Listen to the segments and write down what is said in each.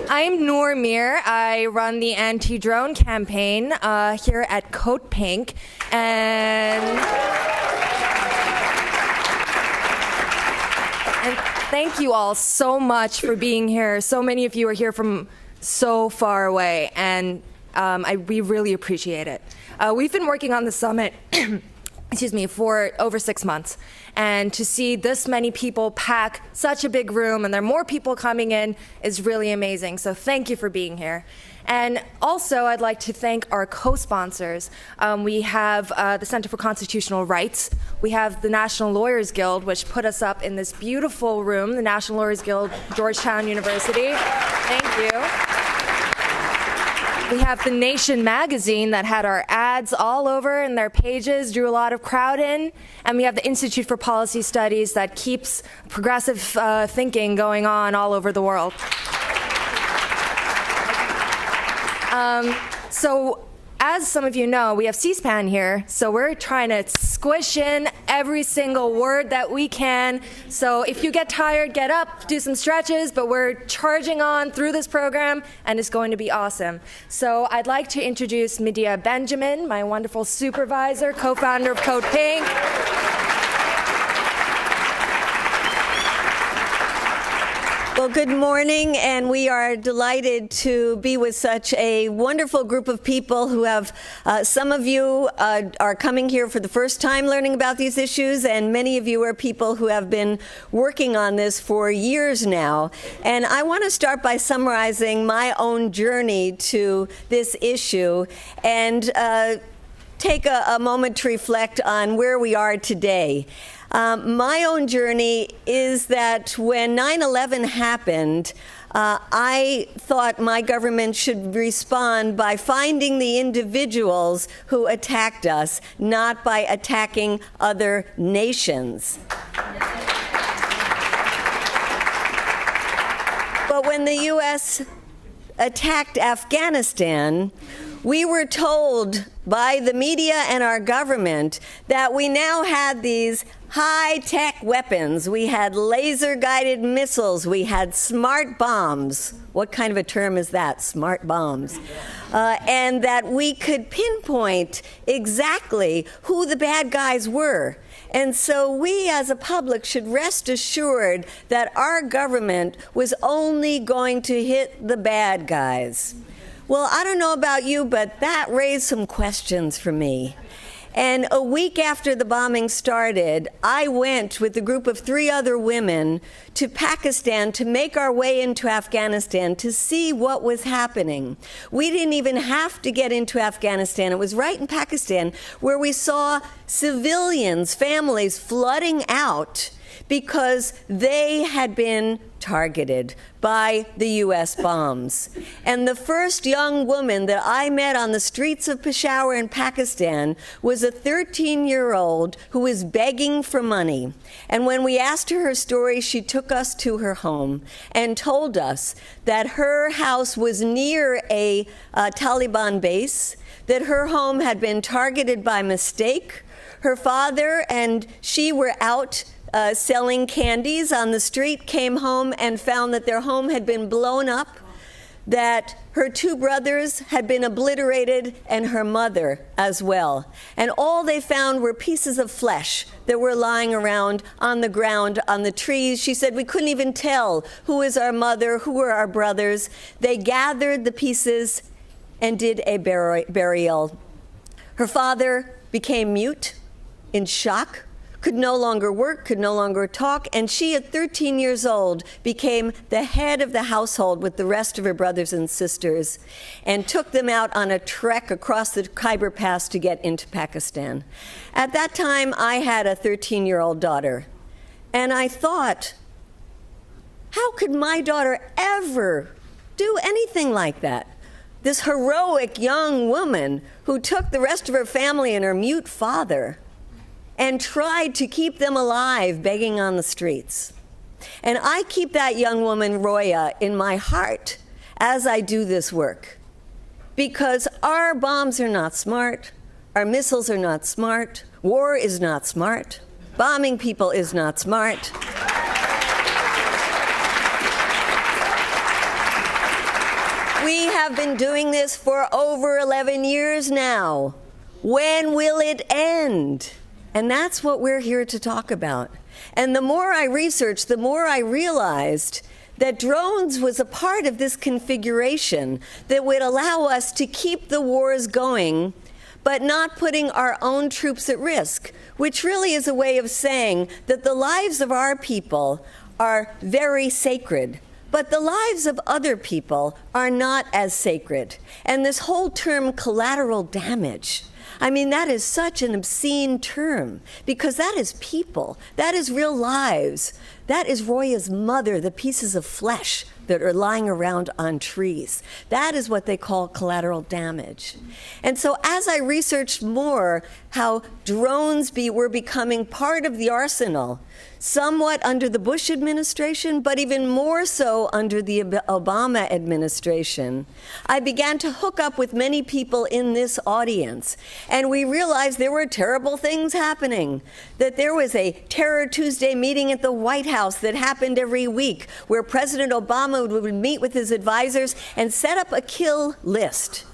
I'm Noor. I run the anti-drone campaign here at CODEPINK, and thank you all so much for being here. So many of you are here from so far away, and we really appreciate it. We've been working on the summit excuse me, for over 6 months. And to see this many people pack such a big room, and there are more people coming in, is really amazing. So thank you for being here. And also, I'd like to thank our co-sponsors. We have the Center for Constitutional Rights. We have the National Lawyers Guild, which put us up in this beautiful room, the National Lawyers Guild, Georgetown University. Thank you. We have The Nation magazine that had our ads all over in their pages, drew a lot of crowd in. And we have the Institute for Policy Studies that keeps progressive thinking going on all over the world. So as some of you know, we have C-SPAN here, so we're trying to squish in every single word that we can. So if you get tired, get up, do some stretches, but we're charging on through this program, and it's going to be awesome. So I'd like to introduce Medea Benjamin, my wonderful supervisor, co-founder of CODEPINK. Well, good morning, and we are delighted to be with such a wonderful group of people who have, some of you are coming here for the first time learning about these issues, and many of you are people who have been working on this for years now. And I want to start by summarizing my own journey to this issue and take a moment to reflect on where we are today. My own journey is that when 9/11 happened, I thought my government should respond by finding the individuals who attacked us, not by attacking other nations. But when the U.S. attacked Afghanistan, we were told by the media and our government that we now had these high-tech weapons. We had laser-guided missiles. We had smart bombs. What kind of a term is that, smart bombs? And that we could pinpoint exactly who the bad guys were. And so we as a public should rest assured that our government was only going to hit the bad guys. Well, I don't know about you, but that raised some questions for me. And a week after the bombing started, I went with a group of 3 other women to Pakistan to make our way into Afghanistan to see what was happening. We didn't even have to get into Afghanistan. It was right in Pakistan where we saw civilians, families flooding out because they had been targeted by the U.S. bombs. And the first young woman that I met on the streets of Peshawar in Pakistan was a 13-year-old who was begging for money. And when we asked her story, she took us to her home and told us that her house was near a Taliban base, that her home had been targeted by mistake. Her father and she were out selling candies on the street, came home and found that their home had been blown up, that her 2 brothers had been obliterated, and her mother as well. And all they found were pieces of flesh that were lying around on the ground, on the trees. She said, we couldn't even tell who is our mother, who were our brothers. They gathered the pieces and did a burial. Her father became mute, in shock, could no longer work, could no longer talk, and she, at 13 years old, became the head of the household with the rest of her brothers and sisters and took them out on a trek across the Khyber Pass to get into Pakistan. At that time, I had a 13-year-old daughter, and I thought, how could my daughter ever do anything like that? This heroic young woman who took the rest of her family and her mute father and tried to keep them alive, begging on the streets. And I keep that young woman, Roya, in my heart as I do this work. Because our bombs are not smart, our missiles are not smart, war is not smart, bombing people is not smart. have been doing this for over 11 years now. When will it end? And that's what we're here to talk about. And the more I researched, the more I realized that drones was a part of this configuration that would allow us to keep the wars going, but not putting our own troops at risk, which really is a way of saying that the lives of our people are very sacred, but the lives of other people are not as sacred. And this whole term collateral damage, I mean, that is such an obscene term, because that is people. That is real lives. That is Roya's mother, the pieces of flesh that are lying around on trees. That is what they call collateral damage. And so as I researched more how drones were becoming part of the arsenal, somewhat under the Bush administration, but even more so under the Obama administration, I began to hook up with many people in this audience. And we realized there were terrible things happening, that there was a Terror Tuesday meeting at the White House that happened every week, where President Obama would meet with his advisors and set up a kill list.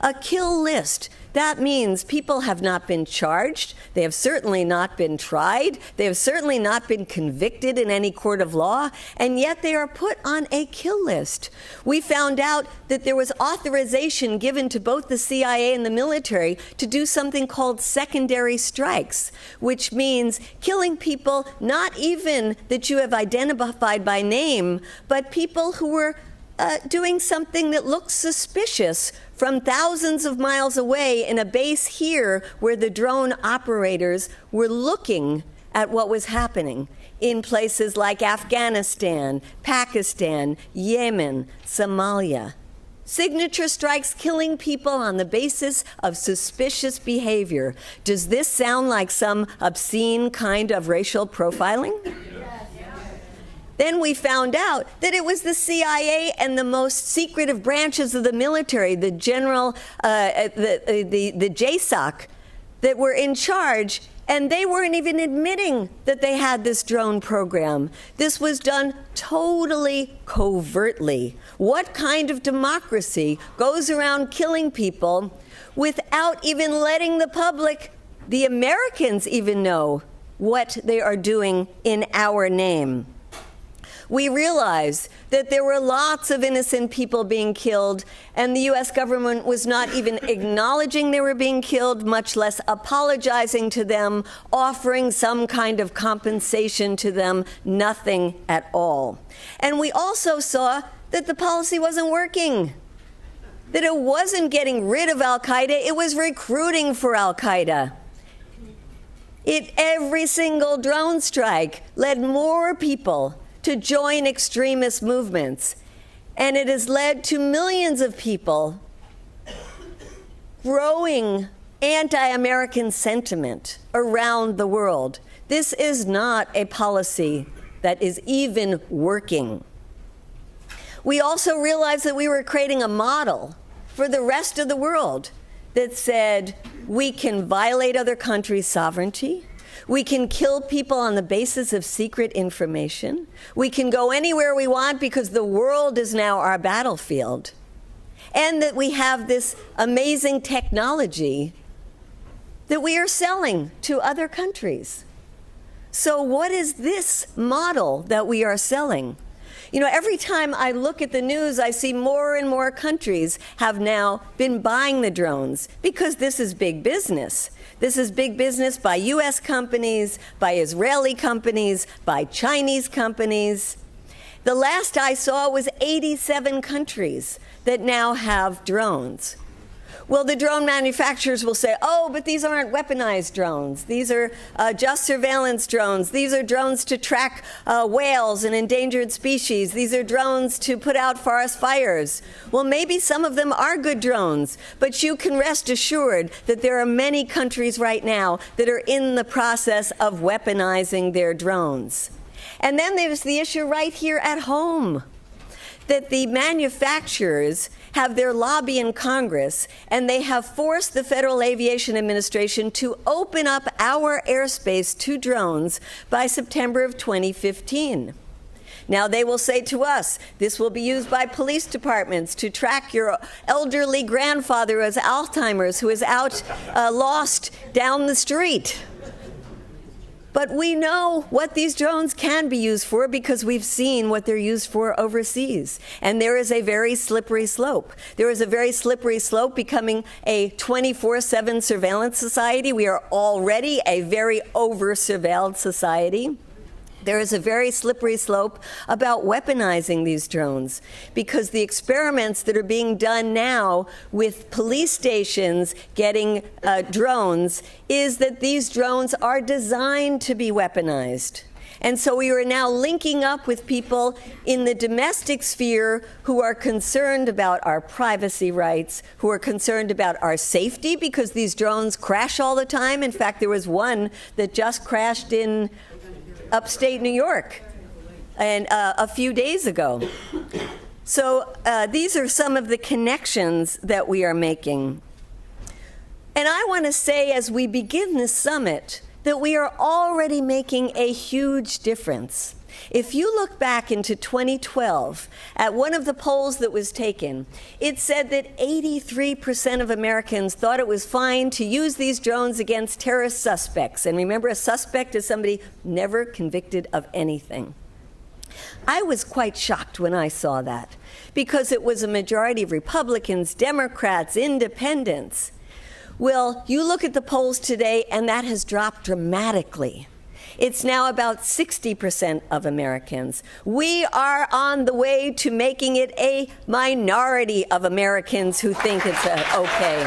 A kill list. That means people have not been charged. They have certainly not been tried. They have certainly not been convicted in any court of law, and yet they are put on a kill list. We found out that there was authorization given to both the CIA and the military to do something called secondary strikes, which means killing people not even that you have identified by name, but people who were doing something that looks suspicious from thousands of miles away in a base here where the drone operators were looking at what was happening in places like Afghanistan, Pakistan, Yemen, Somalia. Signature strikes killing people on the basis of suspicious behavior. Does this sound like some obscene kind of racial profiling? Then we found out that it was the CIA and the most secretive branches of the military, the JSOC, that were in charge, and they weren't even admitting that they had this drone program. This was done totally covertly. What kind of democracy goes around killing people without even letting the public, the Americans, even know what they are doing in our name? We realized that there were lots of innocent people being killed, and the U.S. government was not even acknowledging they were being killed, much less apologizing to them, offering some kind of compensation to them, nothing at all. And we also saw that the policy wasn't working, that it wasn't getting rid of al-Qaeda, it was recruiting for al-Qaeda. Every single drone strike led more people to join extremist movements, and it has led to millions of people growing anti-American sentiment around the world. This is not a policy that is even working. We also realized that we were creating a model for the rest of the world that said we can violate other countries' sovereignty, we can kill people on the basis of secret information. We can go anywhere we want because the world is now our battlefield. And that we have this amazing technology that we are selling to other countries. So what is this model that we are selling? You know, every time I look at the news, I see more and more countries have now been buying the drones because this is big business. This is big business by U.S. companies, by Israeli companies, by Chinese companies. The last I saw was 87 countries that now have drones. Well, the drone manufacturers will say, oh, but these aren't weaponized drones. These are just surveillance drones. These are drones to track whales and endangered species. These are drones to put out forest fires. Well, maybe some of them are good drones, but you can rest assured that there are many countries right now that are in the process of weaponizing their drones. And then there's the issue right here at home, that the manufacturers have their lobby in Congress, and they have forced the Federal Aviation Administration to open up our airspace to drones by September of 2015. Now they will say to us, this will be used by police departments to track your elderly grandfather who has Alzheimer's, who is out lost down the street. But we know what these drones can be used for because we've seen what they're used for overseas. And there is a very slippery slope. There is a very slippery slope becoming a 24/7 surveillance society. We are already a very over-surveilled society. There is a very slippery slope about weaponizing these drones because the experiments that are being done now with police stations getting drones is that these drones are designed to be weaponized. And so we are now linking up with people in the domestic sphere who are concerned about our privacy rights, who are concerned about our safety because these drones crash all the time. In fact, there was one that just crashed in upstate New York and a few days ago. So these are some of the connections that we are making. And I want to say as we begin this summit that we are already making a huge difference. If you look back into 2012 at one of the polls that was taken, it said that 83% of Americans thought it was fine to use these drones against terrorist suspects. And remember, a suspect is somebody never convicted of anything. I was quite shocked when I saw that because it was a majority of Republicans, Democrats, independents. Well, you look at the polls today and that has dropped dramatically. It's now about 60% of Americans. We are on the way to making it a minority of Americans who think it's okay.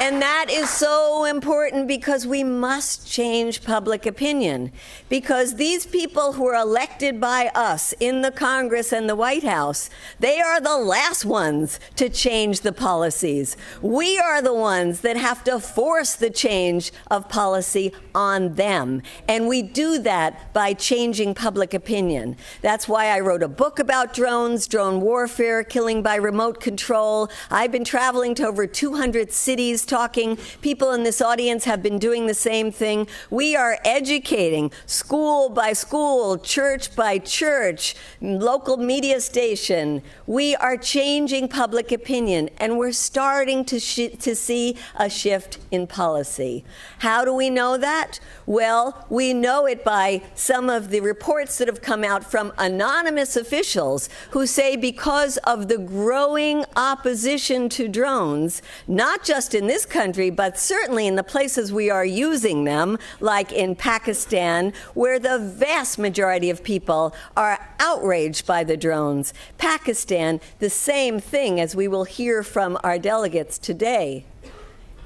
And that is so important because we must change public opinion. Because these people who are elected by us in the Congress and the White House, they are the last ones to change the policies. We are the ones that have to force the change of policy on them. And we do that by changing public opinion. That's why I wrote a book about drones, drone warfare, killing by remote control. I've been traveling to over 200 cities talking. People in this audience have been doing the same thing. We are educating school by school, church by church, local media station. We are changing public opinion, and we're starting to see a shift in policy. How do we know that? Well, we know it by some of the reports that have come out from anonymous officials who say because of the growing opposition to drones, not just in this country, but certainly in the places we are using them, like in Pakistan, where the vast majority of people are outraged by the drones. Pakistan, the same thing, as we will hear from our delegates today.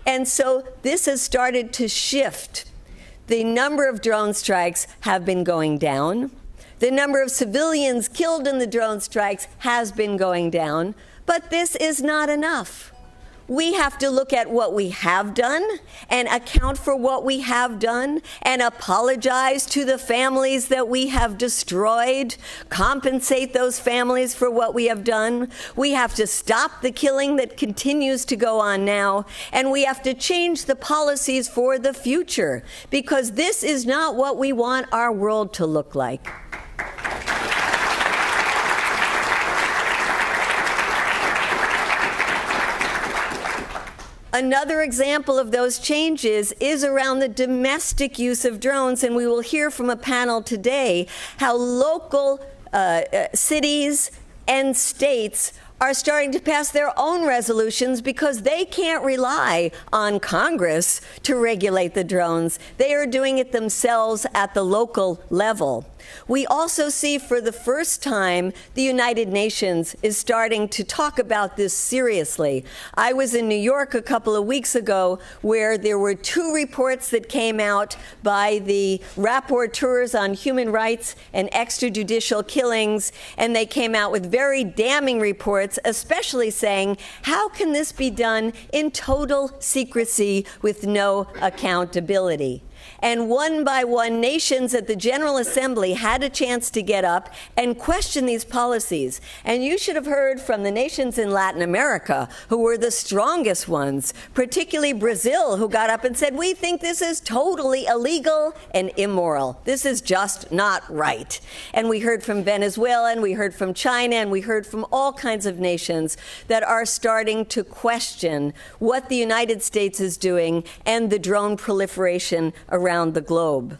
And so this has started to shift. The number of drone strikes have been going down. The number of civilians killed in the drone strikes has been going down. But this is not enough. We have to look at what we have done and account for what we have done and apologize to the families that we have destroyed, compensate those families for what we have done. We have to stop the killing that continues to go on now, and we have to change the policies for the future because this is not what we want our world to look like. Another example of those changes is around the domestic use of drones, and we will hear from a panel today how local cities and states are starting to pass their own resolutions because they can't rely on Congress to regulate the drones. They are doing it themselves at the local level. We also see for the first time the United Nations is starting to talk about this seriously. I was in New York a couple of weeks ago where there were 2 reports that came out by the rapporteurs on human rights and extrajudicial killings, and they came out with very damning reports, especially saying, how can this be done in total secrecy with no accountability? And one by one, nations at the General Assembly had a chance to get up and question these policies. And you should have heard from the nations in Latin America, who were the strongest ones, particularly Brazil, who got up and said, we think this is totally illegal and immoral. This is just not right. And we heard from Venezuela, and we heard from China, and we heard from all kinds of nations that are starting to question what the United States is doing and the drone proliferation around the globe.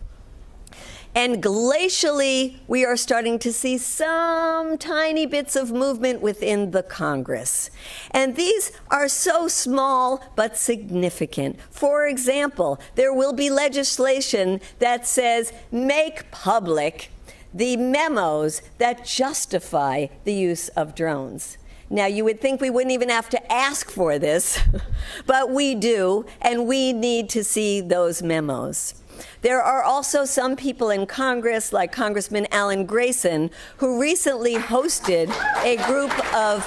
And glacially, we are starting to see some tiny bits of movement within the Congress. And these are so small but significant. For example, there will be legislation that says make public the memos that justify the use of drones. Now, you would think we wouldn't even have to ask for this, but we do, and we need to see those memos. There are also some people in Congress, like Congressman Alan Grayson, who recently hosted a group of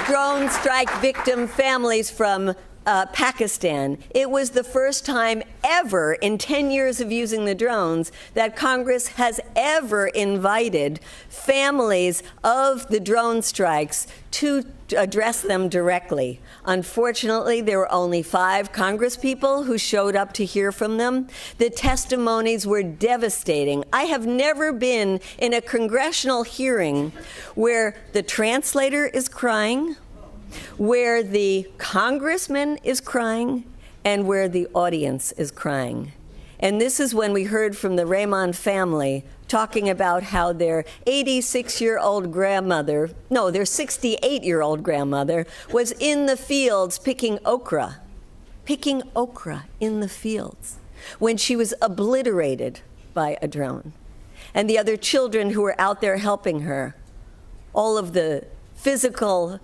drone strike victim families from Pakistan. It was the first time ever in 10 years of using the drones that Congress has ever invited families of the drone strikes to address them directly. Unfortunately, there were only 5 congresspeople who showed up to hear from them. The testimonies were devastating. I have never been in a congressional hearing where the translator is crying, where the congressman is crying, and where the audience is crying. And this is when we heard from the Raymond family talking about how their 86-year-old grandmother, no, their 68-year-old grandmother was in the fields picking okra in the fields when she was obliterated by a drone. And the other children who were out there helping her, all of the physical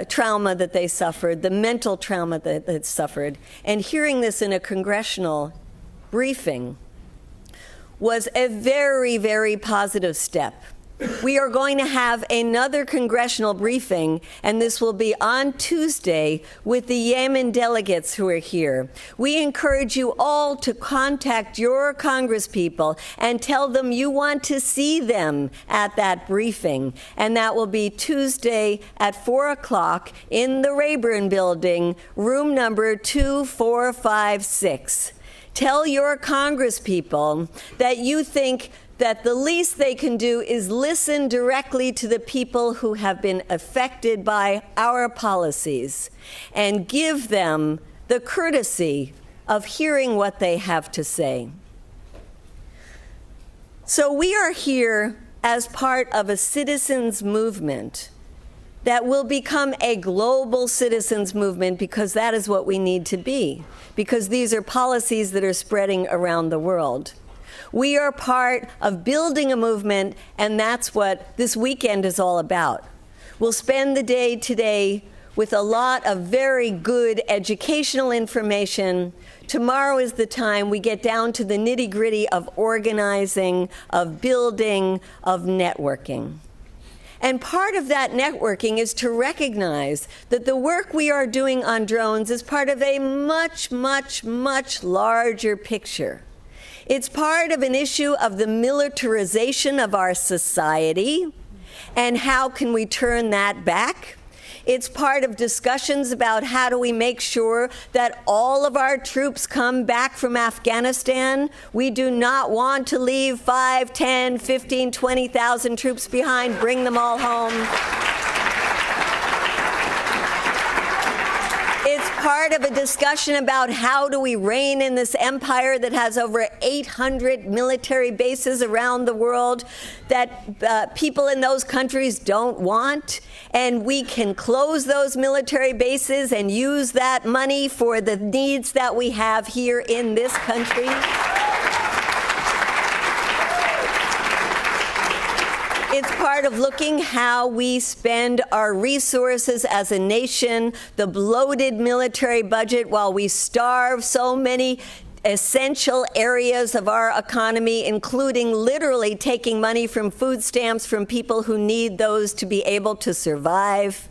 trauma that they suffered, the mental trauma that they suffered, and hearing this in a congressional briefing was a very, very positive step. We are going to have another congressional briefing, and this will be on Tuesday with the Yemen delegates who are here. We encourage you all to contact your congresspeople and tell them you want to see them at that briefing. And that will be Tuesday at 4 o'clock in the Rayburn Building, room number 2456. Tell your congresspeople that you think that the least they can do is listen directly to the people who have been affected by our policies and give them the courtesy of hearing what they have to say. So we are here as part of a citizens' movement that will become a global citizens' movement, because that is what we need to be, because these are policies that are spreading around the world. We are part of building a movement, and that's what this weekend is all about. We'll spend the day today with a lot of very good educational information. Tomorrow is the time we get down to the nitty-gritty of organizing, of building, of networking. And part of that networking is to recognize that the work we are doing on drones is part of a much, much, much larger picture. It's part of an issue of the militarization of our society, and how can we turn that back? It's part of discussions about how do we make sure that all of our troops come back from Afghanistan. We do not want to leave 5, 10, 15, 20,000 troops behind. Bring them all home. It's part of a discussion about how do we reign in this empire that has over 800 military bases around the world that people in those countries don't want. And we can close those military bases and use that money for the needs that we have here in this country. It's part of looking how we spend our resources as a nation, the bloated military budget, while we starve so many essential areas of our economy, including literally taking money from food stamps from people who need those to be able to survive.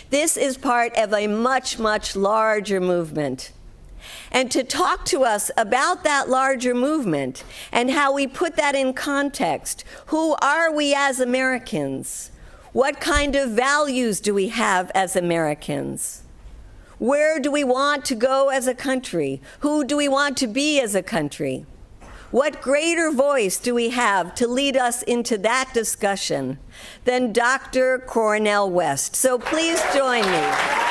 This is part of a much, much larger movement. and to talk to us about that larger movement and how we put that in context. Who are we as Americans? What kind of values do we have as Americans? Where do we want to go as a country? Who do we want to be as a country? What greater voice do we have to lead us into that discussion than Dr. Cornel West? So please join me.